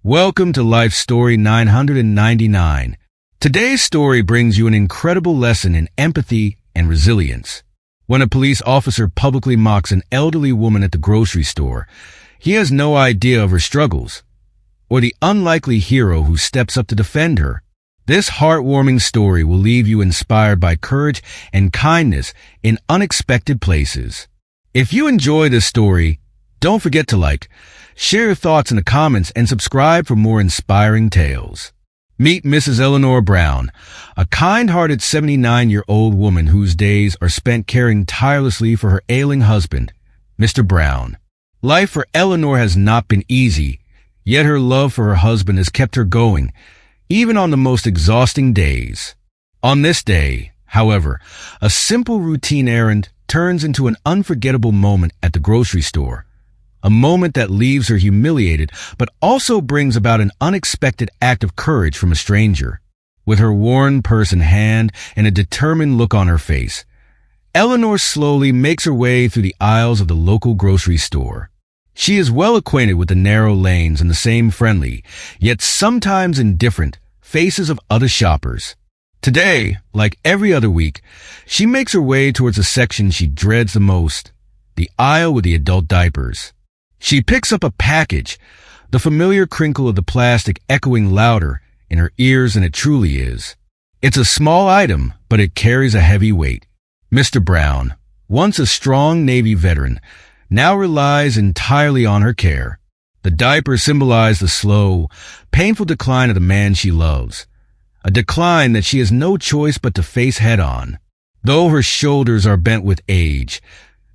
Welcome to Life Story 999. Today's story brings you an incredible lesson in empathy and resilience. When a police officer publicly mocks an elderly woman at the grocery store, he has no idea of her struggles, or the unlikely hero who steps up to defend her. This heartwarming story will leave you inspired by courage and kindness in unexpected places. If you enjoy this story, don't forget to like, share your thoughts in the comments, and subscribe for more inspiring tales. Meet Mrs. Eleanor Brown, a kind-hearted 79-year-old woman whose days are spent caring tirelessly for her ailing husband, Mr. Brown. Life for Eleanor has not been easy, yet her love for her husband has kept her going, even on the most exhausting days. On this day, however, a simple routine errand turns into an unforgettable moment at the grocery store. A moment that leaves her humiliated, but also brings about an unexpected act of courage from a stranger. With her worn purse in hand and a determined look on her face, Eleanor slowly makes her way through the aisles of the local grocery store. She is well acquainted with the narrow lanes and the same friendly, yet sometimes indifferent, faces of other shoppers. Today, like every other week, she makes her way towards the section she dreads the most, the aisle with the adult diapers. She picks up a package, the familiar crinkle of the plastic echoing louder in her ears than it truly is. It's a small item, but it carries a heavy weight. Mr. Brown, once a strong Navy veteran, now relies entirely on her care. The diapers symbolize the slow, painful decline of the man she loves, a decline that she has no choice but to face head-on. Though her shoulders are bent with age,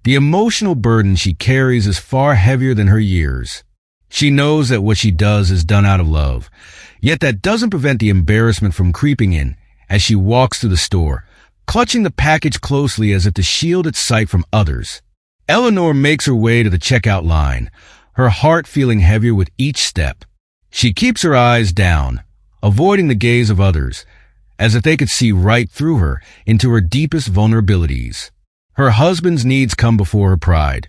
the emotional burden she carries is far heavier than her years. She knows that what she does is done out of love, yet that doesn't prevent the embarrassment from creeping in as she walks through the store, clutching the package closely as if to shield its sight from others. Eleanor makes her way to the checkout line, her heart feeling heavier with each step. She keeps her eyes down, avoiding the gaze of others, as if they could see right through her into her deepest vulnerabilities. Her husband's needs come before her pride,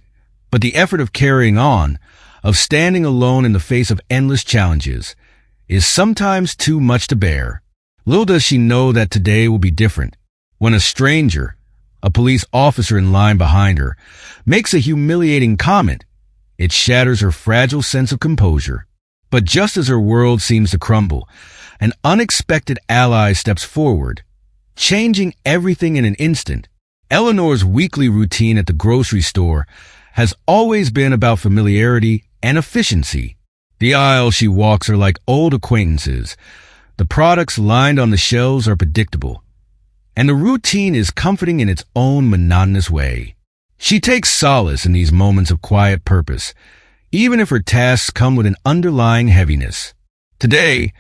but the effort of carrying on, of standing alone in the face of endless challenges, is sometimes too much to bear. Little does she know that today will be different, when a stranger, a police officer in line behind her, makes a humiliating comment. It shatters her fragile sense of composure. But just as her world seems to crumble, an unexpected ally steps forward, changing everything in an instant. Eleanor's weekly routine at the grocery store has always been about familiarity and efficiency. The aisles she walks are like old acquaintances. The products lined on the shelves are predictable, and the routine is comforting in its own monotonous way. She takes solace in these moments of quiet purpose, even if her tasks come with an underlying heaviness. Today,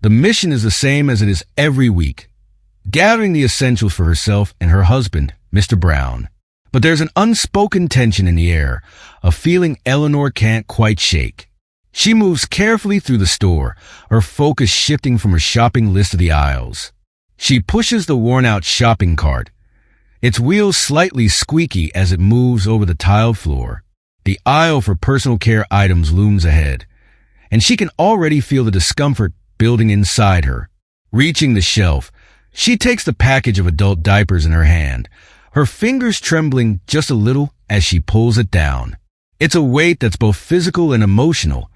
the mission is the same as it is every week, gathering the essentials for herself and her husband, Mr. Brown. But there's an unspoken tension in the air, a feeling Eleanor can't quite shake. She moves carefully through the store, her focus shifting from her shopping list to the aisles. She pushes the worn-out shopping cart, its wheels slightly squeaky as it moves over the tiled floor. The aisle for personal care items looms ahead, and she can already feel the discomfort building inside her. Reaching the shelf, she takes the package of adult diapers in her hand, her fingers trembling just a little as she pulls it down. It's a weight that's both physical and emotional,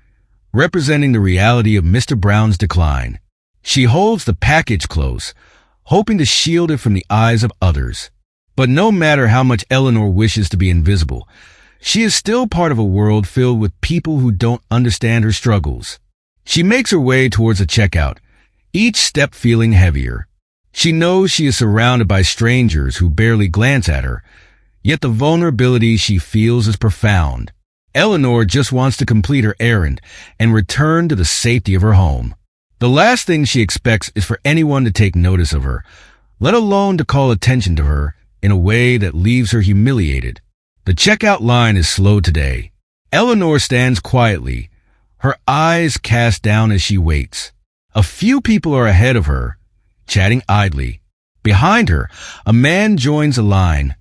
representing the reality of Mr. Brown's decline. She holds the package close, hoping to shield it from the eyes of others. But no matter how much Eleanor wishes to be invisible, she is still part of a world filled with people who don't understand her struggles. She makes her way towards the checkout, each step feeling heavier. She knows she is surrounded by strangers who barely glance at her, yet the vulnerability she feels is profound. Eleanor just wants to complete her errand and return to the safety of her home. The last thing she expects is for anyone to take notice of her, let alone to call attention to her in a way that leaves her humiliated. The checkout line is slow today. Eleanor stands quietly, her eyes cast down as she waits. A few people are ahead of her, chatting idly. Behind her, a man joins the line,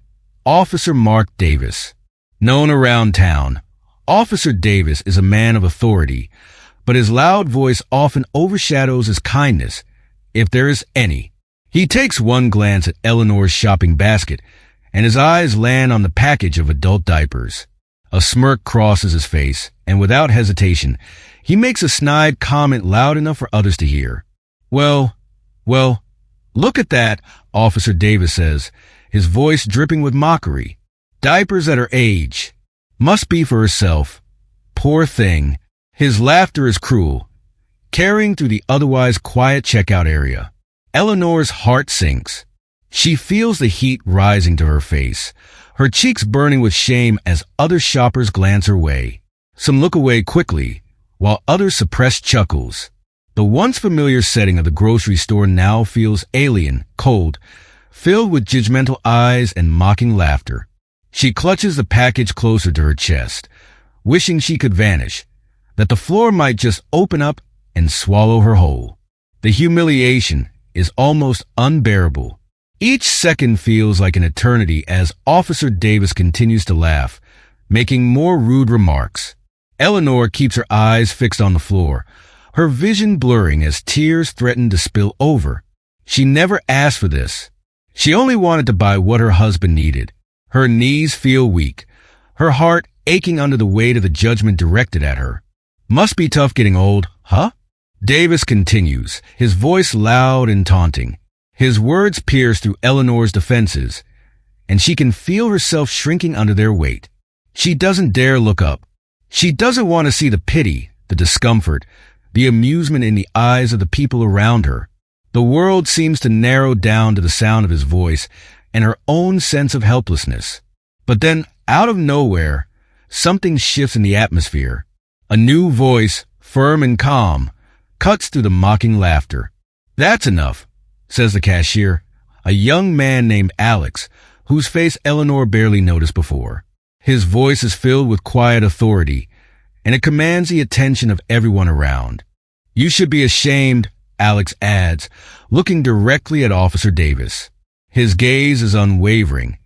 Officer Mark Davis. Known around town, Officer Davis is a man of authority, but his loud voice often overshadows his kindness, if there is any. He takes one glance at Eleanor's shopping basket, and his eyes land on the package of adult diapers. A smirk crosses his face, and without hesitation, he makes a snide comment loud enough for others to hear. Well, look at that, Officer Davis says, his voice dripping with mockery. Diapers at her age. Must be for herself. Poor thing. His laughter is cruel, carrying through the otherwise quiet checkout area. Eleanor's heart sinks. She feels the heat rising to her face, her cheeks burning with shame as other shoppers glance her way. Some look away quickly, while others suppress chuckles. The once familiar setting of the grocery store now feels alien, cold, filled with judgmental eyes and mocking laughter. She clutches the package closer to her chest, wishing she could vanish, that the floor might just open up and swallow her whole. The humiliation is almost unbearable. Each second feels like an eternity as Officer Davis continues to laugh, making more rude remarks. Eleanor keeps her eyes fixed on the floor, her vision blurring as tears threaten to spill over. She never asked for this. She only wanted to buy what her husband needed. Her knees feel weak, her heart aching under the weight of the judgment directed at her. Must be tough getting old, huh? Davis continues, his voice loud and taunting. His words pierce through Eleanor's defenses, and she can feel herself shrinking under their weight. She doesn't dare look up. She doesn't want to see the pity, the discomfort, the amusement in the eyes of the people around her. The world seems to narrow down to the sound of his voice and her own sense of helplessness. But then, out of nowhere, something shifts in the atmosphere. A new voice, firm and calm, cuts through the mocking laughter. That's enough, says the cashier, a young man named Alex, whose face Eleanor barely noticed before. His voice is filled with quiet authority, and it commands the attention of everyone around. You should be ashamed, Alex adds, looking directly at Officer Davis. His gaze is unwavering,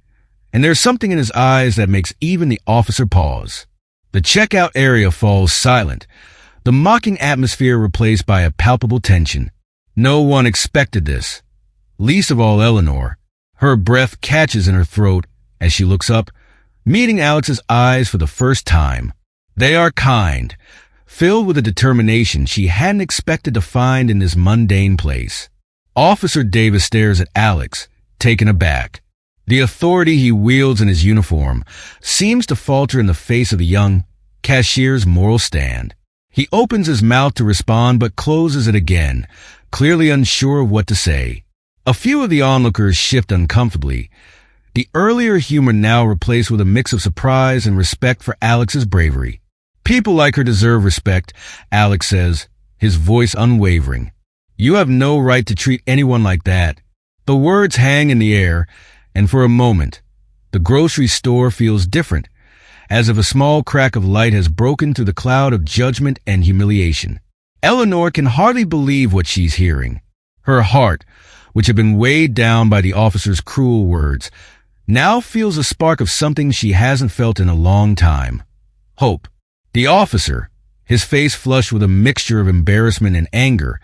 and there's something in his eyes that makes even the officer pause. The checkout area falls silent, the mocking atmosphere replaced by a palpable tension. No one expected this, least of all Eleanor. Her breath catches in her throat as she looks up, meeting Alex's eyes for the first time. They are kind, filled with a determination she hadn't expected to find in this mundane place. Officer Davis stares at Alex, taken aback. The authority he wields in his uniform seems to falter in the face of the young cashier's moral stand. He opens his mouth to respond but closes it again, clearly unsure of what to say. A few of the onlookers shift uncomfortably, the earlier humor now replaced with a mix of surprise and respect for Alex's bravery. People like her deserve respect, Alex says, his voice unwavering. You have no right to treat anyone like that. The words hang in the air, and for a moment, the grocery store feels different, as if a small crack of light has broken through the cloud of judgment and humiliation. Eleanor can hardly believe what she's hearing. Her heart, which had been weighed down by the officer's cruel words, now feels a spark of something she hasn't felt in a long time. Hope. The officer, his face flushed with a mixture of embarrassment and anger,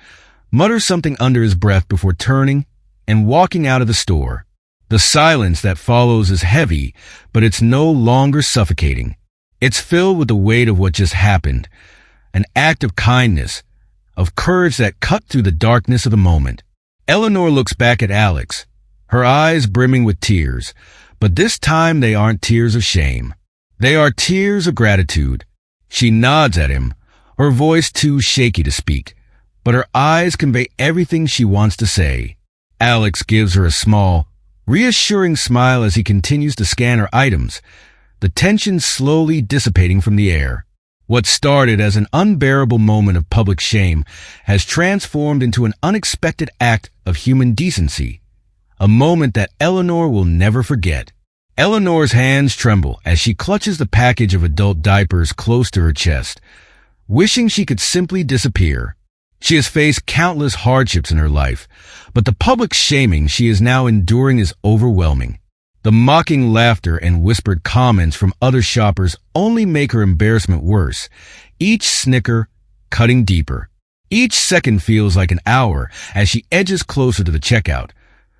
mutters something under his breath before turning and walking out of the store. The silence that follows is heavy, but it's no longer suffocating. It's filled with the weight of what just happened, an act of kindness, of courage that cut through the darkness of the moment. Eleanor looks back at Alex, her eyes brimming with tears, but this time they aren't tears of shame. They are tears of gratitude. She nods at him, her voice too shaky to speak, but her eyes convey everything she wants to say. Alex gives her a small, reassuring smile as he continues to scan her items, the tension slowly dissipating from the air. What started as an unbearable moment of public shame has transformed into an unexpected act of human decency, a moment that Eleanor will never forget. Eleanor's hands tremble as she clutches the package of adult diapers close to her chest, wishing she could simply disappear. She has faced countless hardships in her life, but the public shaming she is now enduring is overwhelming. The mocking laughter and whispered comments from other shoppers only make her embarrassment worse, each snicker cutting deeper. Each second feels like an hour as she edges closer to the checkout,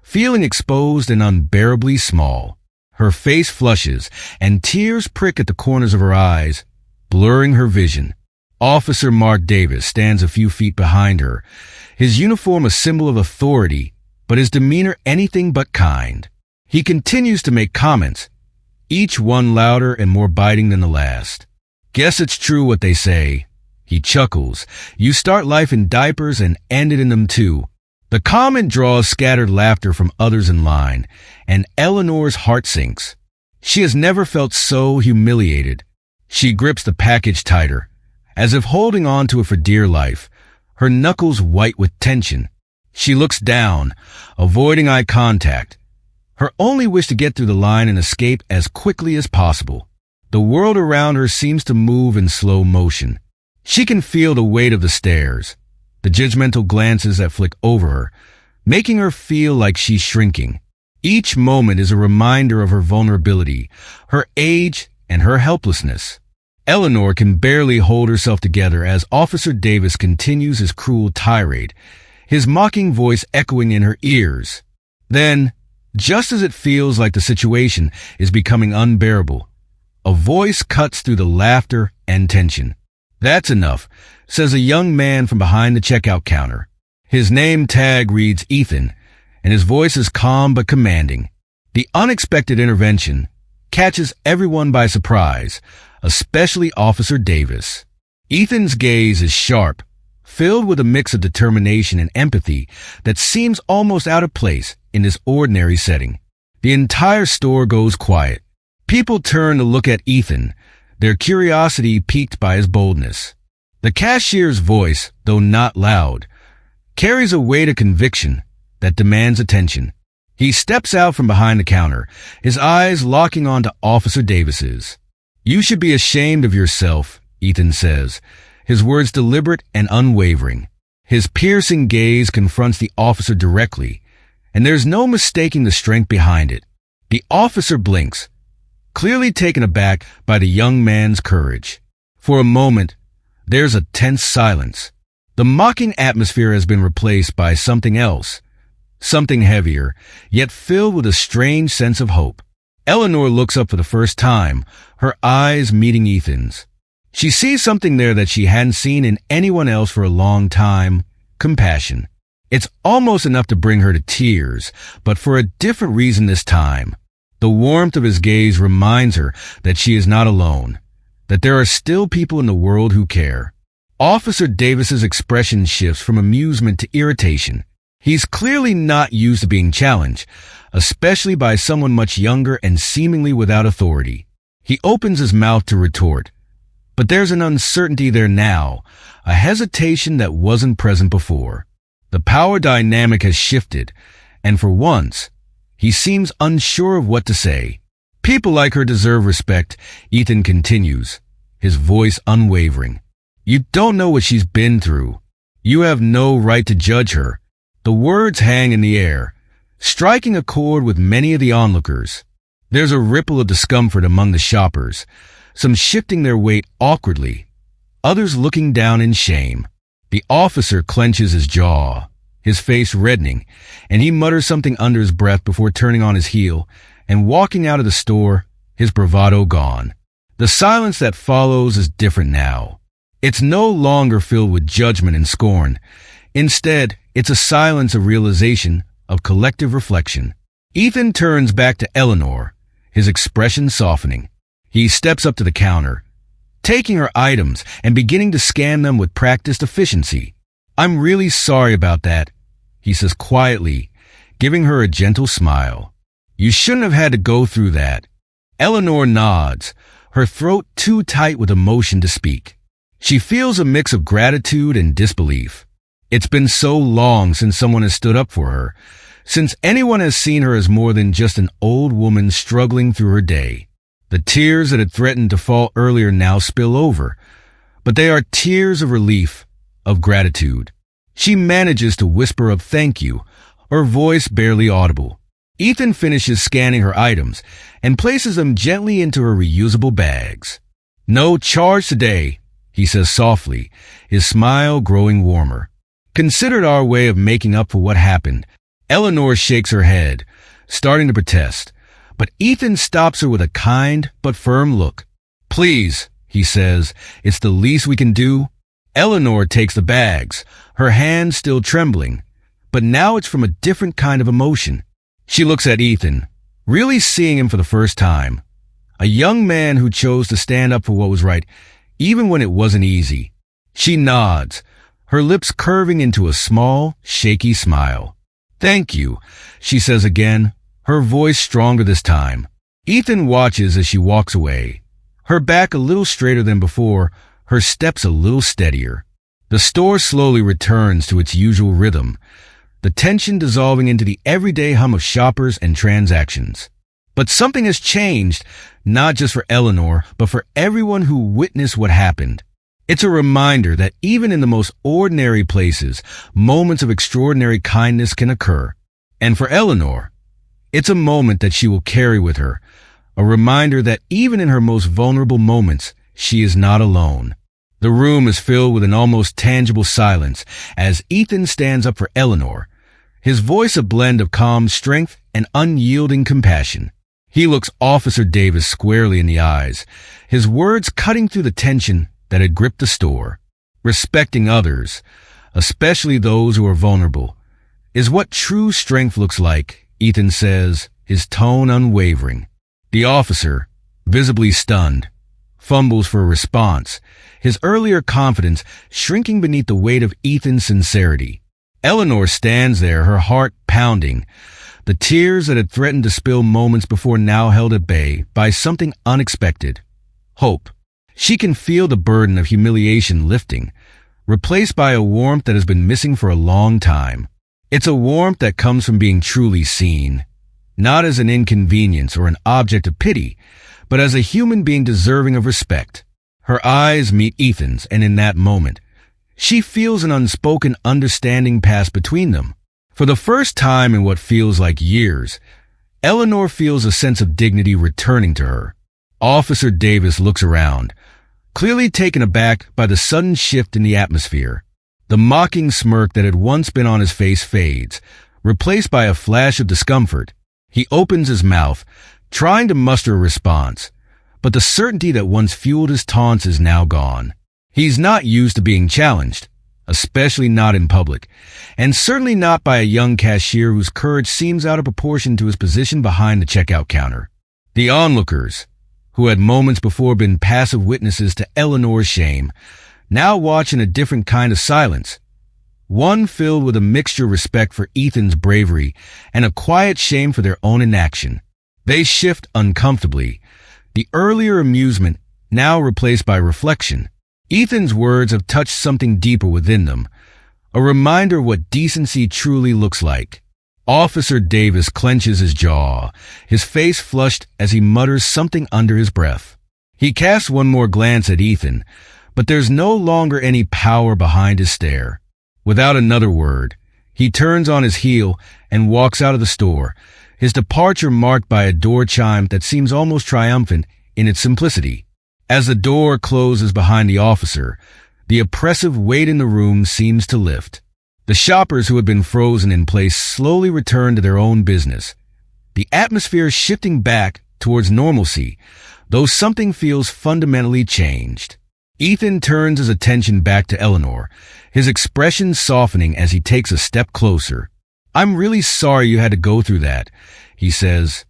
feeling exposed and unbearably small. Her face flushes, and tears prick at the corners of her eyes, blurring her vision. Officer Mark Davis stands a few feet behind her, his uniform a symbol of authority, but his demeanor anything but kind. He continues to make comments, each one louder and more biting than the last. Guess it's true what they say. He chuckles. You start life in diapers and end it in them too. The comment draws scattered laughter from others in line, and Eleanor's heart sinks. She has never felt so humiliated. She grips the package tighter, as if holding on to it for dear life, her knuckles white with tension. She looks down, avoiding eye contact, her only wish to get through the line and escape as quickly as possible. The world around her seems to move in slow motion. She can feel the weight of the stares, the judgmental glances that flick over her, making her feel like she's shrinking. Each moment is a reminder of her vulnerability, her age, and her helplessness. Eleanor can barely hold herself together as Officer Davis continues his cruel tirade, his mocking voice echoing in her ears. Then, just as it feels like the situation is becoming unbearable, a voice cuts through the laughter and tension. That's enough, says a young man from behind the checkout counter. His name tag reads Ethan, and his voice is calm but commanding. The unexpected intervention catches everyone by surprise, especially Officer Davis. Ethan's gaze is sharp, filled with a mix of determination and empathy that seems almost out of place in this ordinary setting. The entire store goes quiet. People turn to look at Ethan, their curiosity piqued by his boldness. The cashier's voice, though not loud, carries a weight of conviction that demands attention. He steps out from behind the counter, his eyes locking onto Officer Davis's. You should be ashamed of yourself, Ethan says, his words deliberate and unwavering. His piercing gaze confronts the officer directly, and there's no mistaking the strength behind it. The officer blinks, clearly taken aback by the young man's courage. For a moment, there's a tense silence. The mocking atmosphere has been replaced by something else, something heavier, yet filled with a strange sense of hope. Eleanor looks up for the first time, her eyes meeting Ethan's. She sees something there that she hadn't seen in anyone else for a long time: compassion. It's almost enough to bring her to tears, but for a different reason this time. The warmth of his gaze reminds her that she is not alone, that there are still people in the world who care. Officer Davis's expression shifts from amusement to irritation. He's clearly not used to being challenged, especially by someone much younger and seemingly without authority. He opens his mouth to retort, but there's an uncertainty there now, a hesitation that wasn't present before. The power dynamic has shifted, and for once, he seems unsure of what to say. People like her deserve respect, Ethan continues, his voice unwavering. You don't know what she's been through. You have no right to judge her. The words hang in the air, striking a chord with many of the onlookers. There's a ripple of discomfort among the shoppers, some shifting their weight awkwardly, others looking down in shame. The officer clenches his jaw, his face reddening, and he mutters something under his breath before turning on his heel and walking out of the store, his bravado gone. The silence that follows is different now. It's no longer filled with judgment and scorn. Instead, it's a silence of realization, of collective reflection. Ethan turns back to Eleanor, his expression softening. He steps up to the counter, taking her items and beginning to scan them with practiced efficiency. I'm really sorry about that, he says quietly, giving her a gentle smile. You shouldn't have had to go through that. Eleanor nods, her throat too tight with emotion to speak. She feels a mix of gratitude and disbelief. It's been so long since someone has stood up for her, since anyone has seen her as more than just an old woman struggling through her day. The tears that had threatened to fall earlier now spill over, but they are tears of relief, of gratitude. She manages to whisper of thank you, her voice barely audible. Ethan finishes scanning her items and places them gently into her reusable bags. No charge today, he says softly, his smile growing warmer. Considered our way of making up for what happened. Eleanor shakes her head, starting to protest, but Ethan stops her with a kind but firm look. Please, he says, it's the least we can do. Eleanor takes the bags, her hand still trembling, but now it's from a different kind of emotion. She looks at Ethan, really seeing him for the first time. A young man who chose to stand up for what was right, even when it wasn't easy. She nods, her lips curving into a small, shaky smile. Thank you, she says again, her voice stronger this time. Ethan watches as she walks away, her back a little straighter than before, her steps a little steadier. The store slowly returns to its usual rhythm, the tension dissolving into the everyday hum of shoppers and transactions. But something has changed, not just for Eleanor, but for everyone who witnessed what happened. It's a reminder that even in the most ordinary places, moments of extraordinary kindness can occur. And for Eleanor, it's a moment that she will carry with her, a reminder that even in her most vulnerable moments, she is not alone. The room is filled with an almost tangible silence as Ethan stands up for Eleanor, his voice a blend of calm strength and unyielding compassion. He looks Officer Davis squarely in the eyes, his words cutting through the tension that had gripped the store. Respecting others, especially those who are vulnerable, is what true strength looks like, Ethan says, his tone unwavering. The officer, visibly stunned, fumbles for a response, his earlier confidence shrinking beneath the weight of Ethan's sincerity. Eleanor stands there, her heart pounding, the tears that had threatened to spill moments before now held at bay by something unexpected. Hope. She can feel the burden of humiliation lifting, replaced by a warmth that has been missing for a long time. It's a warmth that comes from being truly seen, not as an inconvenience or an object of pity, but as a human being deserving of respect. Her eyes meet Ethan's, and in that moment, she feels an unspoken understanding pass between them. For the first time in what feels like years, Eleanor feels a sense of dignity returning to her. Officer Davis looks around, clearly taken aback by the sudden shift in the atmosphere. The mocking smirk that had once been on his face fades, replaced by a flash of discomfort. He opens his mouth, trying to muster a response, but the certainty that once fueled his taunts is now gone. He's not used to being challenged, especially not in public, and certainly not by a young cashier whose courage seems out of proportion to his position behind the checkout counter. The onlookers, who had moments before been passive witnesses to Eleanor's shame, now watch in a different kind of silence, one filled with a mixture of respect for Ethan's bravery and a quiet shame for their own inaction. They shift uncomfortably, the earlier amusement now replaced by reflection. Ethan's words have touched something deeper within them, a reminder of what decency truly looks like. Officer Davis clenches his jaw, his face flushed as he mutters something under his breath. He casts one more glance at Ethan, but there's no longer any power behind his stare. Without another word, he turns on his heel and walks out of the store, his departure marked by a door chime that seems almost triumphant in its simplicity. As the door closes behind the officer, the oppressive weight in the room seems to lift. The shoppers who had been frozen in place slowly return to their own business, the atmosphere shifting back towards normalcy, though something feels fundamentally changed. Ethan turns his attention back to Eleanor, his expression softening as he takes a step closer. "I'm really sorry you had to go through that," he says,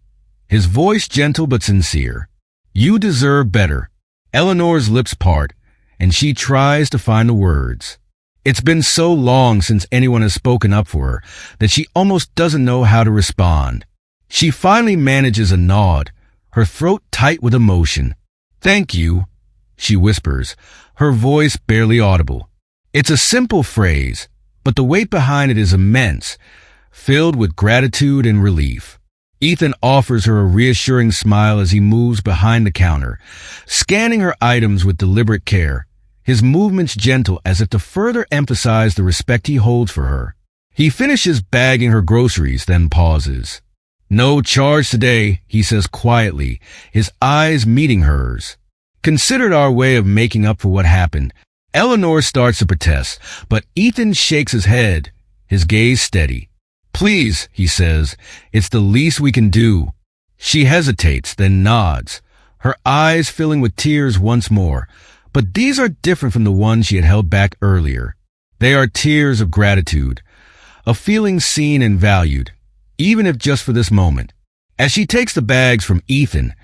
his voice gentle but sincere. "You deserve better." Eleanor's lips part, and she tries to find the words. It's been so long since anyone has spoken up for her that she almost doesn't know how to respond. She finally manages a nod, her throat tight with emotion. "Thank you," she whispers, her voice barely audible. It's a simple phrase, but the weight behind it is immense, filled with gratitude and relief. Ethan offers her a reassuring smile as he moves behind the counter, scanning her items with deliberate care, his movements gentle as if to further emphasize the respect he holds for her. He finishes bagging her groceries, then pauses. "No charge today," he says quietly, his eyes meeting hers. "Considered our way of making up for what happened, Eleanor starts to protest, but Ethan shakes his head, his gaze steady. "Please," he says, "it's the least we can do." She hesitates, then nods, her eyes filling with tears once more. But these are different from the ones she had held back earlier. They are tears of gratitude, of feeling seen and valued, even if just for this moment. As she takes the bags from Ethan,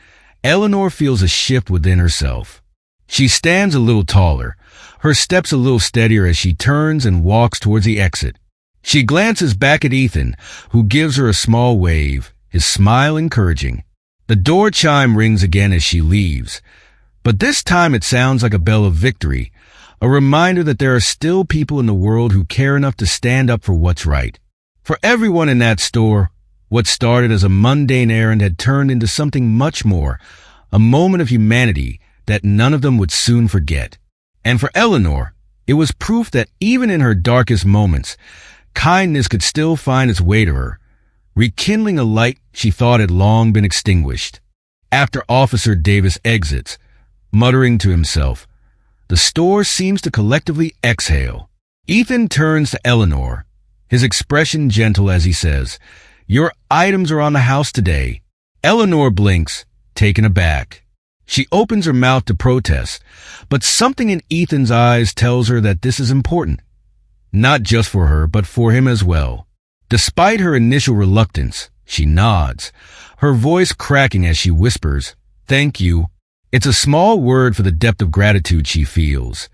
Eleanor feels a shift within herself. She stands a little taller, her steps a little steadier as she turns and walks towards the exit. She glances back at Ethan, who gives her a small wave, his smile encouraging. The door chime rings again as she leaves, but this time it sounds like a bell of victory, a reminder that there are still people in the world who care enough to stand up for what's right. For everyone in that store, what started as a mundane errand had turned into something much more, a moment of humanity that none of them would soon forget. And for Eleanor, it was proof that even in her darkest moments, kindness could still find its way to her, rekindling a light she thought had long been extinguished. After Officer Davis exits, muttering to himself, the store seems to collectively exhale. Ethan turns to Eleanor, his expression gentle as he says, "Your items are on the house today." Eleanor blinks, taken aback. She opens her mouth to protest, but something in Ethan's eyes tells her that this is important. Not just for her, but for him as well. Despite her initial reluctance, she nods, her voice cracking as she whispers, "Thank you." It's a small word for the depth of gratitude she feels,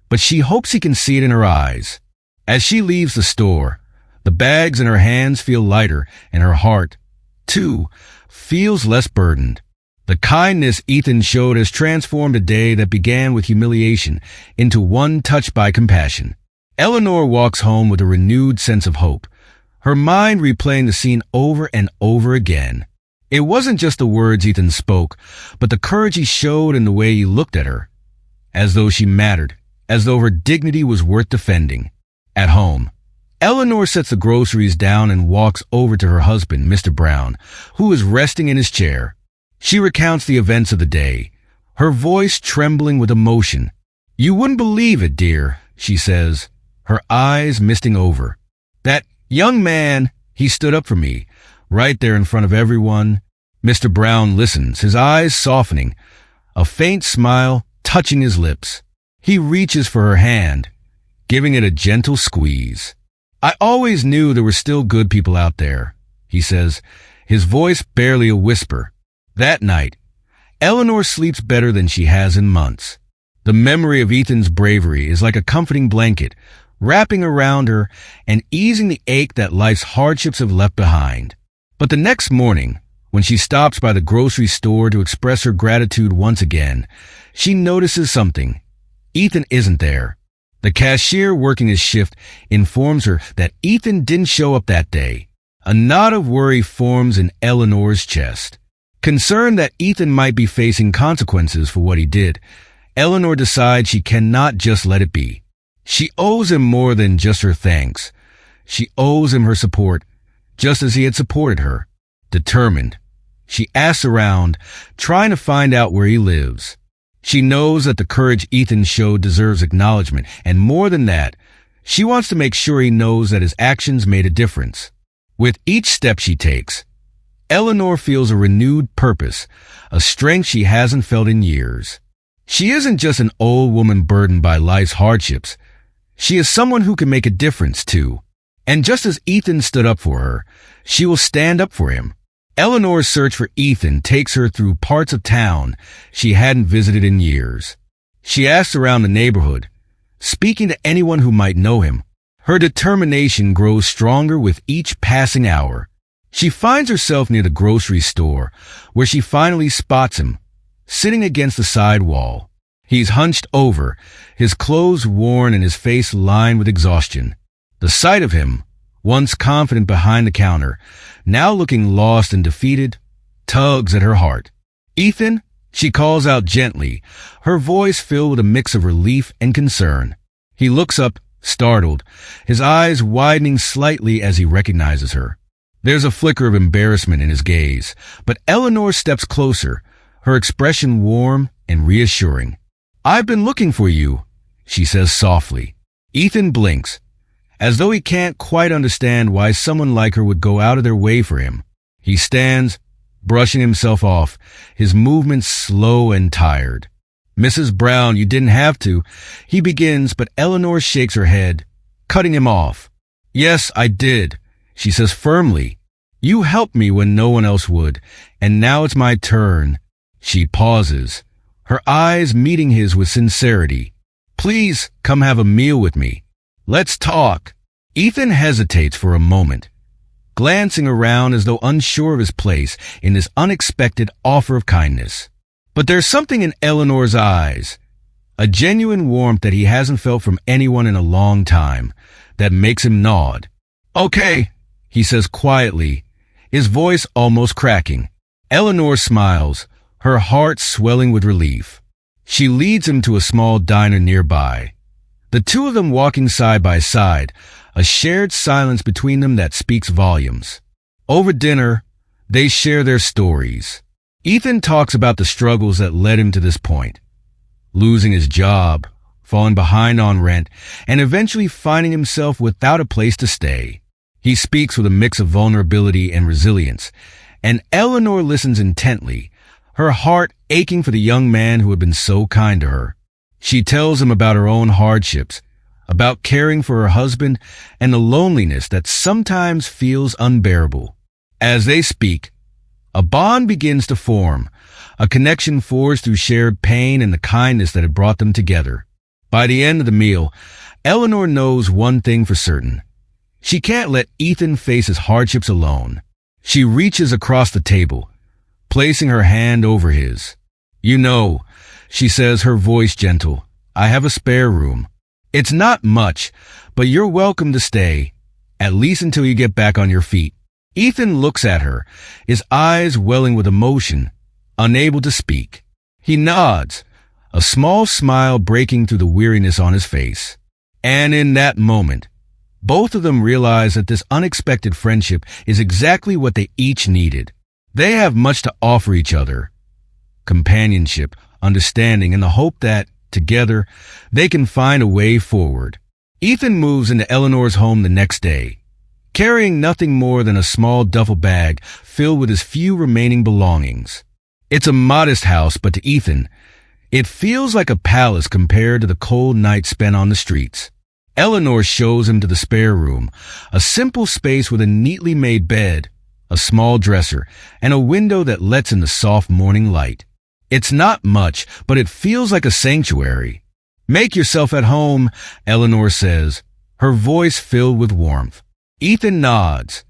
but she hopes he can see it in her eyes. As she leaves the store, the bags in her hands feel lighter, and her heart, too, feels less burdened. The kindness Ethan showed has transformed a day that began with humiliation into one touched by compassion. Eleanor walks home with a renewed sense of hope, her mind replaying the scene over and over again. It wasn't just the words Ethan spoke, but the courage he showed in the way he looked at her, as though she mattered, as though her dignity was worth defending. At home, Eleanor sets the groceries down and walks over to her husband, Mr. Brown, who is resting in his chair. She recounts the events of the day, her voice trembling with emotion. "You wouldn't believe it, dear," she says, her eyes misting over. "That young man, he stood up for me, right there in front of everyone." Mr. Brown listens, his eyes softening, a faint smile touching his lips. He reaches for her hand, giving it a gentle squeeze. "I always knew there were still good people out there," he says, his voice barely a whisper. That night, Eleanor sleeps better than she has in months. The memory of Ethan's bravery is like a comforting blanket, wrapping around her and easing the ache that life's hardships have left behind. But the next morning, when she stops by the grocery store to express her gratitude once again, she notices something. Ethan isn't there. The cashier working his shift informs her that Ethan didn't show up that day. A knot of worry forms in Eleanor's chest. Concerned that Ethan might be facing consequences for what he did, Eleanor decides she cannot just let it be. She owes him more than just her thanks. She owes him her support, just as he had supported her. Determined, she asks around, trying to find out where he lives. She knows that the courage Ethan showed deserves acknowledgement, and more than that, she wants to make sure he knows that his actions made a difference. With each step she takes, Eleanor feels a renewed purpose, a strength she hasn't felt in years. She isn't just an old woman burdened by life's hardships. She is someone who can make a difference, too. And just as Ethan stood up for her, she will stand up for him. Eleanor's search for Ethan takes her through parts of town she hadn't visited in years. She asks around the neighborhood, speaking to anyone who might know him. Her determination grows stronger with each passing hour. She finds herself near the grocery store, where she finally spots him, sitting against the side wall. He's hunched over, his clothes worn and his face lined with exhaustion. The sight of him, once confident behind the counter, now looking lost and defeated, tugs at her heart. "Ethan," she calls out gently, her voice filled with a mix of relief and concern. He looks up, startled, his eyes widening slightly as he recognizes her. There's a flicker of embarrassment in his gaze, but Eleanor steps closer, her expression warm and reassuring. "I've been looking for you," she says softly. Ethan blinks, as though he can't quite understand why someone like her would go out of their way for him. He stands, brushing himself off, his movements slow and tired. "Mrs. Brown, you didn't have to," he begins, but Eleanor shakes her head, cutting him off. "Yes, I did," she says firmly. "You helped me when no one else would, and now it's my turn." She pauses, her eyes meeting his with sincerity. "Please come have a meal with me. Let's talk." Ethan hesitates for a moment, glancing around as though unsure of his place in this unexpected offer of kindness. But there's something in Eleanor's eyes, a genuine warmth that he hasn't felt from anyone in a long time, that makes him nod. "Okay," he says quietly, his voice almost cracking. Eleanor smiles, her heart swelling with relief. She leads him to a small diner nearby. The two of them walking side by side, a shared silence between them that speaks volumes. Over dinner, they share their stories. Ethan talks about the struggles that led him to this point. Losing his job, falling behind on rent, and eventually finding himself without a place to stay. He speaks with a mix of vulnerability and resilience, and Eleanor listens intently, her heart aching for the young man who had been so kind to her. She tells him about her own hardships, about caring for her husband, and the loneliness that sometimes feels unbearable. As they speak, a bond begins to form, a connection forged through shared pain and the kindness that had brought them together. By the end of the meal, Eleanor knows one thing for certain. She can't let Ethan face his hardships alone. She reaches across the table, placing her hand over his. "You know," she says, her voice gentle, "I have a spare room. It's not much, but you're welcome to stay, at least until you get back on your feet." Ethan looks at her, his eyes welling with emotion, unable to speak. He nods, a small smile breaking through the weariness on his face. And in that moment, both of them realize that this unexpected friendship is exactly what they each needed. They have much to offer each other: companionship, understanding, and the hope that, together, they can find a way forward. Ethan moves into Eleanor's home the next day, carrying nothing more than a small duffel bag filled with his few remaining belongings. It's a modest house, but to Ethan, it feels like a palace compared to the cold nights spent on the streets. Eleanor shows him to the spare room, a simple space with a neatly made bed, a small dresser, and a window that lets in the soft morning light. It's not much, but it feels like a sanctuary. "Make yourself at home," Eleanor says, her voice filled with warmth. Ethan nods,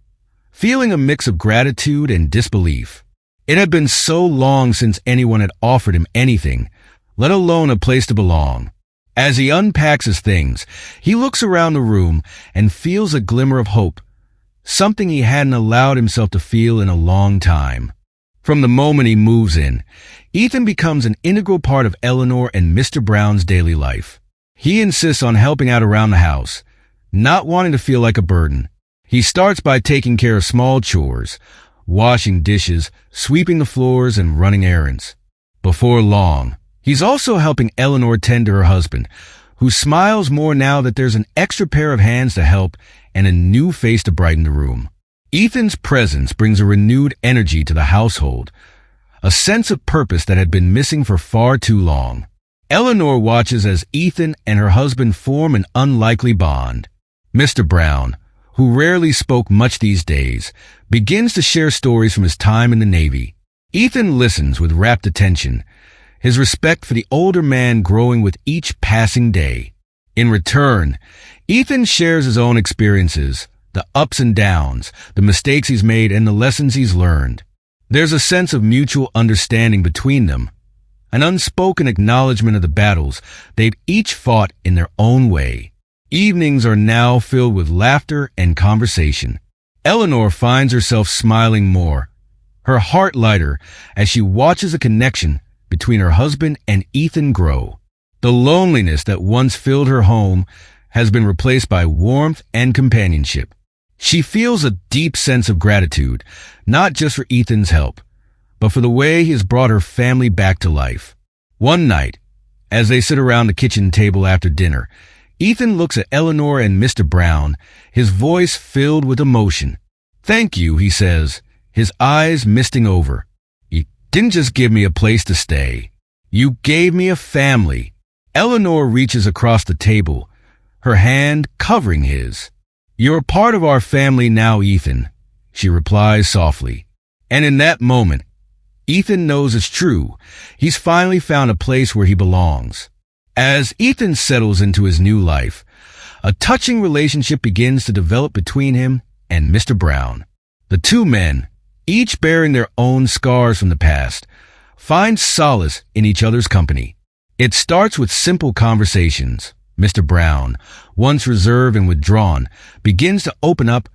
feeling a mix of gratitude and disbelief. It had been so long since anyone had offered him anything, let alone a place to belong. As he unpacks his things, he looks around the room and feels a glimmer of hope, something he hadn't allowed himself to feel in a long time. From the moment he moves in, Ethan becomes an integral part of Eleanor and Mr. Brown's daily life. He insists on helping out around the house, not wanting to feel like a burden. He starts by taking care of small chores, washing dishes, sweeping the floors, and running errands. Before long, he's also helping Eleanor tend to her husband, who smiles more now that there's an extra pair of hands to help and a new face to brighten the room. Ethan's presence brings a renewed energy to the household, a sense of purpose that had been missing for far too long. Eleanor watches as Ethan and her husband form an unlikely bond. Mr. Brown, who rarely spoke much these days, begins to share stories from his time in the Navy. Ethan listens with rapt attention, his respect for the older man growing with each passing day. In return, Ethan shares his own experiences, the ups and downs, the mistakes he's made, and the lessons he's learned. There's a sense of mutual understanding between them, an unspoken acknowledgement of the battles they've each fought in their own way. Evenings are now filled with laughter and conversation. Eleanor finds herself smiling more, her heart lighter as she watches a connection between her husband and Ethan grow. The loneliness that once filled her home has been replaced by warmth and companionship. She feels a deep sense of gratitude, not just for Ethan's help, but for the way he has brought her family back to life. One night, As they sit around the kitchen table after dinner, Ethan looks at Eleanor and Mr. Brown, his voice filled with emotion. "Thank you," he says, his eyes misting over. "You didn't just give me a place to stay. You gave me a family." Eleanor reaches across the table, her hand covering his. "You're part of our family now, Ethan," she replies softly. And in that moment, Ethan knows it's true. He's finally found a place where he belongs. As Ethan settles into his new life, a touching relationship begins to develop between him and Mr. Brown. The two men, each bearing their own scars from the past, find solace in each other's company. It starts with simple conversations. Mr. Brown, once reserved and withdrawn, begins to open up,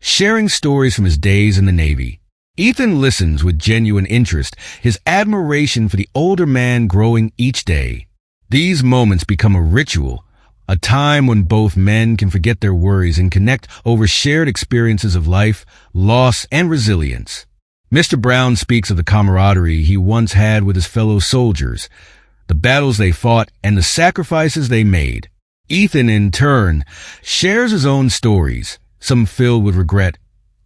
sharing stories from his days in the Navy. Ethan listens with genuine interest, his admiration for the older man growing each day. These moments become a ritual, a time when both men can forget their worries and connect over shared experiences of life, loss, and resilience. Mr. Brown speaks of the camaraderie he once had with his fellow soldiers, the battles they fought, and the sacrifices they made. Ethan, in turn, shares his own stories, some filled with regret,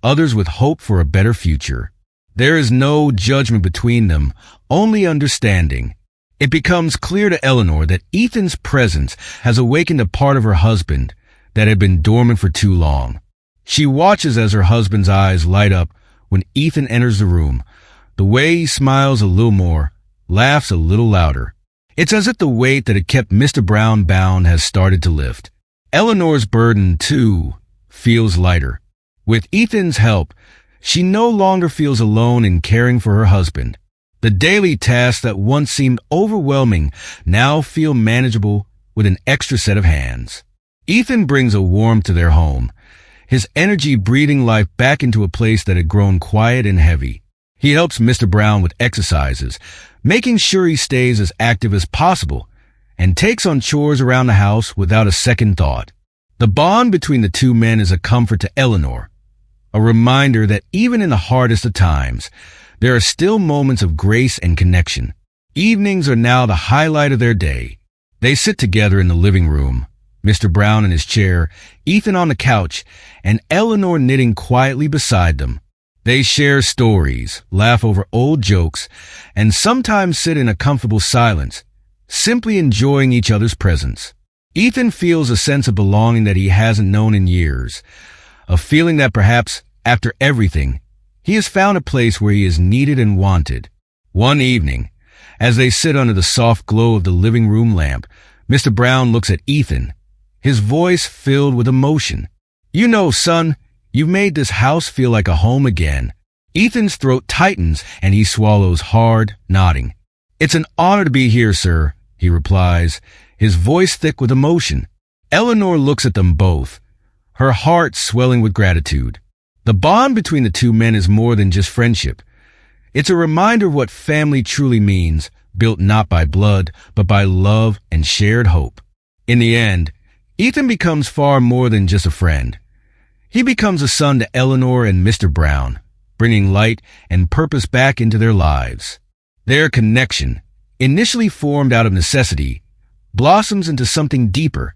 others with hope for a better future. There is no judgment between them, only understanding. It becomes clear to Eleanor that Ethan's presence has awakened a part of her husband that had been dormant for too long. She watches as her husband's eyes light up when Ethan enters the room. The way he smiles a little more, laughs a little louder. It's as if the weight that had kept Mr. Brown bound has started to lift. Eleanor's burden, too, feels lighter. With Ethan's help, she no longer feels alone in caring for her husband. The daily tasks that once seemed overwhelming now feel manageable with an extra set of hands. Ethan brings a warmth to their home, his energy breathing life back into a place that had grown quiet and heavy. He helps Mr. Brown with exercises, making sure he stays as active as possible, and takes on chores around the house without a second thought. The bond between the two men is a comfort to Eleanor, a reminder that even in the hardest of times, there are still moments of grace and connection. Evenings are now the highlight of their day. They sit together in the living room, Mr. Brown in his chair, Ethan on the couch, and Eleanor knitting quietly beside them. They share stories, laugh over old jokes, and sometimes sit in a comfortable silence, simply enjoying each other's presence. Ethan feels a sense of belonging that he hasn't known in years, a feeling that perhaps, after everything, he has found a place where he is needed and wanted. One evening, as they sit under the soft glow of the living room lamp, Mr. Brown looks at Ethan, his voice filled with emotion. "You know, son, you've made this house feel like a home again." Ethan's throat tightens and he swallows hard, nodding. "It's an honor to be here, sir," he replies, his voice thick with emotion. Eleanor looks at them both, her heart swelling with gratitude. The bond between the two men is more than just friendship. It's a reminder of what family truly means, built not by blood, but by love and shared hope. In the end, Ethan becomes far more than just a friend. He becomes a son to Eleanor and Mr. Brown, bringing light and purpose back into their lives. Their connection, initially formed out of necessity, blossoms into something deeper,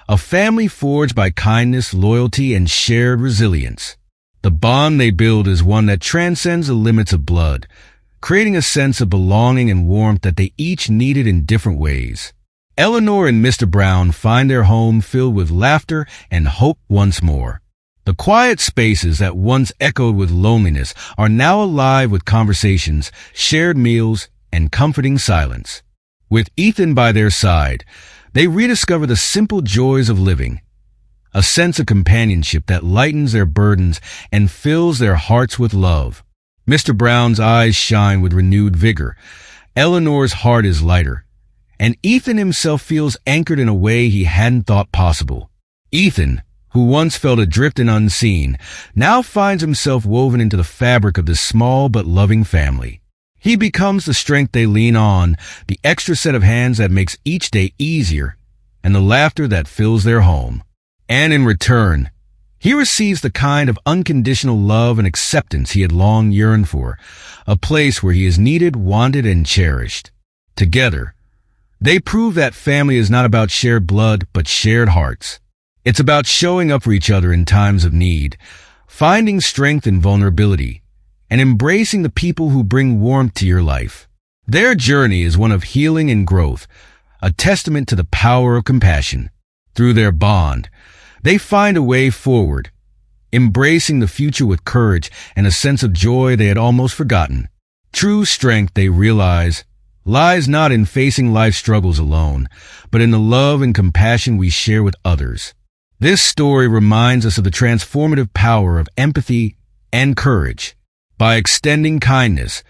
a family forged by kindness, loyalty, and shared resilience. The bond they build is one that transcends the limits of blood, creating a sense of belonging and warmth that they each needed in different ways. Eleanor and Mr. Brown find their home filled with laughter and hope once more. The quiet spaces that once echoed with loneliness are now alive with conversations, shared meals, and comforting silence. With Ethan by their side, they rediscover the simple joys of living, a sense of companionship that lightens their burdens and fills their hearts with love. Mr. Brown's eyes shine with renewed vigor. Eleanor's heart is lighter, and Ethan himself feels anchored in a way he hadn't thought possible. Ethan, who once felt adrift and unseen, now finds himself woven into the fabric of this small but loving family. He becomes the strength they lean on, the extra set of hands that makes each day easier, and the laughter that fills their home. And in return, he receives the kind of unconditional love and acceptance he had long yearned for, a place where he is needed, wanted, and cherished. Together, They prove that family is not about shared blood, but shared hearts. It's about showing up for each other in times of need, finding strength in vulnerability, and embracing the people who bring warmth to your life. Their journey is one of healing and growth, a testament to the power of compassion. Through their bond, they find a way forward, embracing the future with courage and a sense of joy they had almost forgotten. True strength, they realize, lies not in facing life's struggles alone, but in the love and compassion we share with others. This story reminds us of the transformative power of empathy and courage. By extending kindness,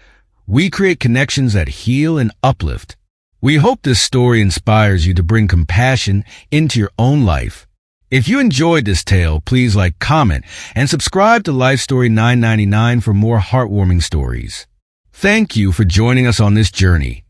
we create connections that heal and uplift. We hope this story inspires you to bring compassion into your own life. If you enjoyed this tale, please like, comment, and subscribe to Life Story 999 for more heartwarming stories. Thank you for joining us on this journey.